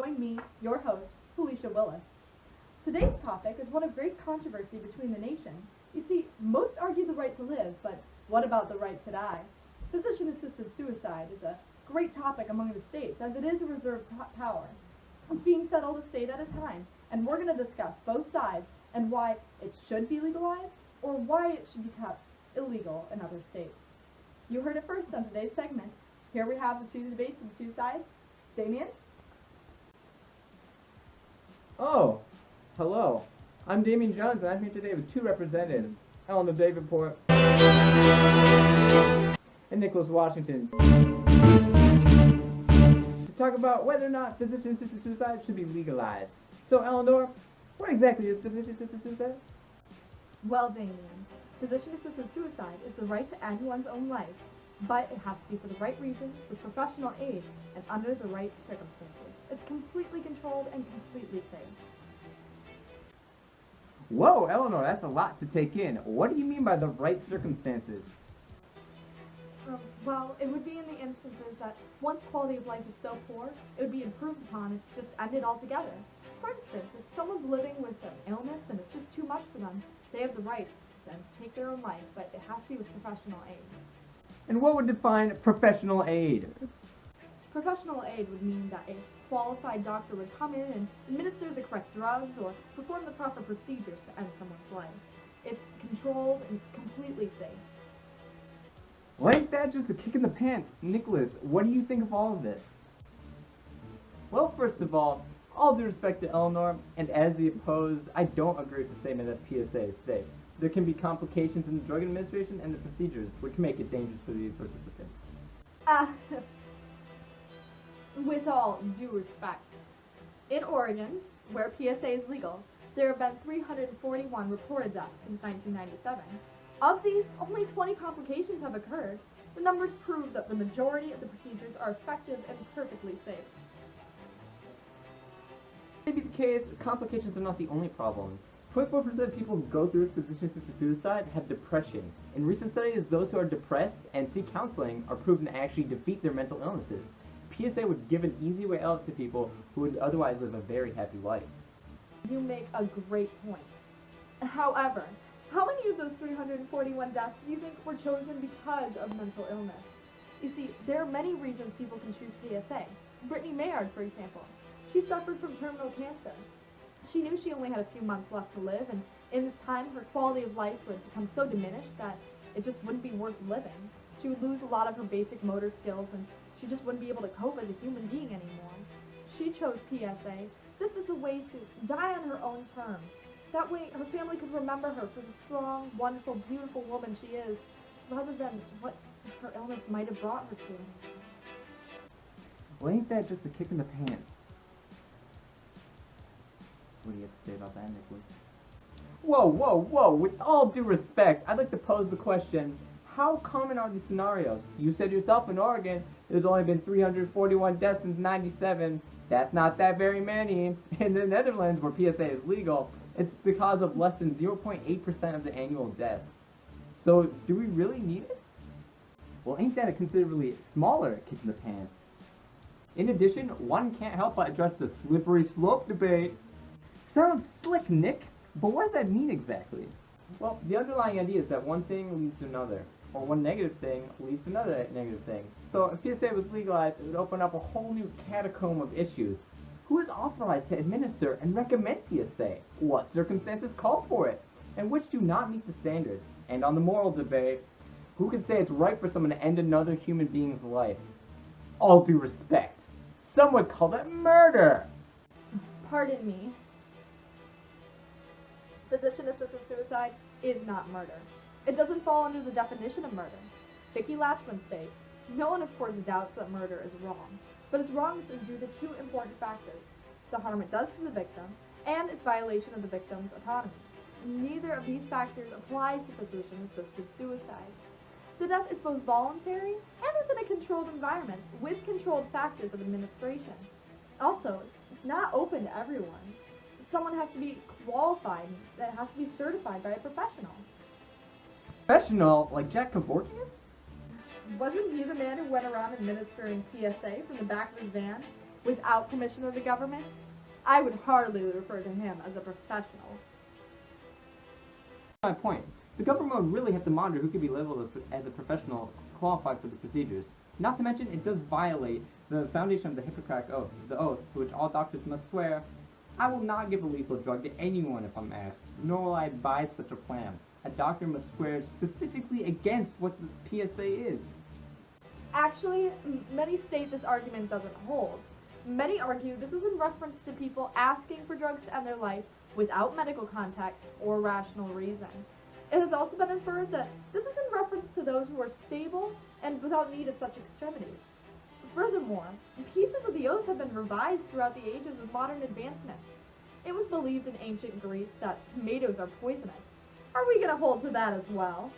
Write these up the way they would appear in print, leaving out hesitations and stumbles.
join me, your host, Felicia Willis. Today's topic is one of great controversy between the nation. You see, most argue the right to live, but what about the right to die? Physician-assisted suicide is a great topic among the states, as it is a reserved power. It's being settled a state at a time, and we're going to discuss both sides and why it should be legalized or why it should be kept illegal in other states. You heard it first on today's segment. Here we have the two debates of the two sides. Damion? Oh, hello. I'm Damion Jones, and I'm here today with two representatives, Eleanor Davenport and Nicholas Washington, to talk about whether or not physician-assisted suicide should be legalized. So, Eleanor, what exactly is physician-assisted suicide? Well, Damion, physician-assisted suicide is the right to end one's own life, but it has to be for the right reasons, with professional aid, and under the right circumstances. It's completely controlled and completely safe. Whoa, Eleanor, that's a lot to take in. What do you mean by the right circumstances? Well, it would be in the instances that one's quality of life is so poor, it would be improved upon if just ended altogether. For instance, if someone's living with an illness and it's just too much for them, they have the right to then take their own life, but it has to be with professional aid. And what would define professional aid? Professional aid would mean that a qualified doctor would come in and administer the correct drugs or perform the proper procedures to end someone's life. It's controlled and completely safe. Well, ain't that just a kick in the pants? Nicholas, what do you think of all of this? Well, first of all due respect to Eleanor, and as the opposed, I don't agree with the statement that PSA is safe. There can be complications in the drug administration and the procedures, which make it dangerous for the participants. With all due respect, in Oregon, where PSA is legal, there have been 341 reported deaths since 1997. Of these, only 20 complications have occurred. The numbers prove that the majority of the procedures are effective and perfectly safe. Maybe the case, complications are not the only problem. 24% of people who go through physician-assisted suicide have depression. In recent studies, those who are depressed and seek counseling are proven to actually defeat their mental illnesses. PSA would give an easy way out to people who would otherwise live a very happy life. You make a great point. However, how many of those 341 deaths do you think were chosen because of mental illness? You see, there are many reasons people can choose PSA. Brittany Maynard, for example. She suffered from terminal cancer. She knew she only had a few months left to live, and in this time her quality of life would become so diminished that it just wouldn't be worth living. She would lose a lot of her basic motor skills, and she just wouldn't be able to cope as a human being anymore. She chose PSA just as a way to die on her own terms. That way her family could remember her for the strong, wonderful, beautiful woman she is, rather than what her illness might have brought her to. Well, ain't that just a kick in the pants? What do you have to say about that, Nicholas? Whoa! With all due respect, I'd like to pose the question, how common are these scenarios? You said yourself in Oregon, there's only been 341 deaths since 97. That's not that very many. In the Netherlands, where PSA is legal, it's because of less than 0.8% of the annual deaths. So, do we really need it? Well, ain't that a considerably smaller kick in the pants? In addition, one can't help but address the slippery slope debate. Sounds slick, Nick, but what does that mean exactly? Well, the underlying idea is that one thing leads to another, or one negative thing leads to another negative thing. So if PSA was legalized, it would open up a whole new catacomb of issues. Who is authorized to administer and recommend PSA? What circumstances call for it? And which do not meet the standards? And on the moral debate, who can say it's right for someone to end another human being's life? All due respect, some would call that murder! Pardon me. Physician-assisted suicide is not murder. It doesn't fall under the definition of murder. Vicki Latchman states, "No one of course doubts that murder is wrong, but its wrongness is due to two important factors, the harm it does to the victim and its violation of the victim's autonomy. Neither of these factors applies to physician-assisted suicide. The death is both voluntary and within a controlled environment with controlled factors of administration. Also, it's not open to everyone. Someone has to be qualified, that has to be certified by a professional." Professional? Like Jack Kevorkian? Wasn't he the man who went around administering PSA from the back of his van? without permission of the government, I would hardly refer to him as a professional. My point. The government would really have to monitor who could be labeled as a professional qualified for the procedures. Not to mention, it does violate the foundation of the Hippocratic Oath, the oath to which all doctors must swear, I will not give a lethal drug to anyone if I'm asked, nor will I advise such a plan. A doctor must swear specifically against what the PSA is. Actually, many state this argument doesn't hold. Many argue this is in reference to people asking for drugs to end their life without medical context or rational reason. It has also been inferred that this is in reference to those who are stable and without need of such extremities. Furthermore, pieces of the oath have been revised throughout the ages with modern advancements. It was believed in ancient Greece that tomatoes are poisonous. Are we going to hold to that as well?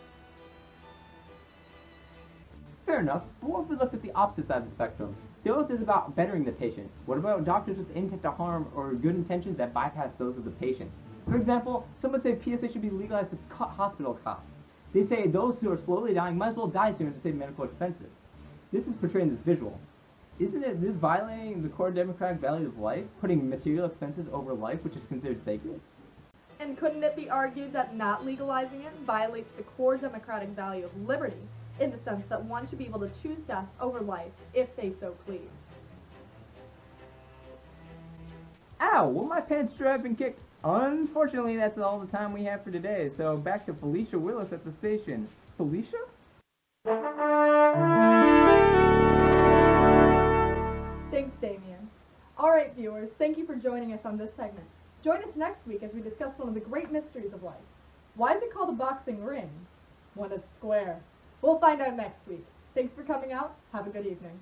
Fair enough, but what if we look at the opposite side of the spectrum? The oath is about bettering the patient. What about doctors with intent to harm or good intentions that bypass those of the patient? For example, some would say PSA should be legalized to cut hospital costs. They say those who are slowly dying might as well die sooner to save medical expenses. This is portraying this visual. Isn't it this violating the core democratic value of life, putting material expenses over life, which is considered sacred? And couldn't it be argued that not legalizing it violates the core democratic value of liberty, in the sense that one should be able to choose death over life if they so please? Ow! Well, my pants sure have been kicked. Unfortunately, that's all the time we have for today, so back to Felicia Willis at the station. Felicia? Thanks, Damion. Alright, viewers, thank you for joining us on this segment. Join us next week as we discuss one of the great mysteries of life. Why is it called a boxing ring when it's square? We'll find out next week. Thanks for coming out. Have a good evening.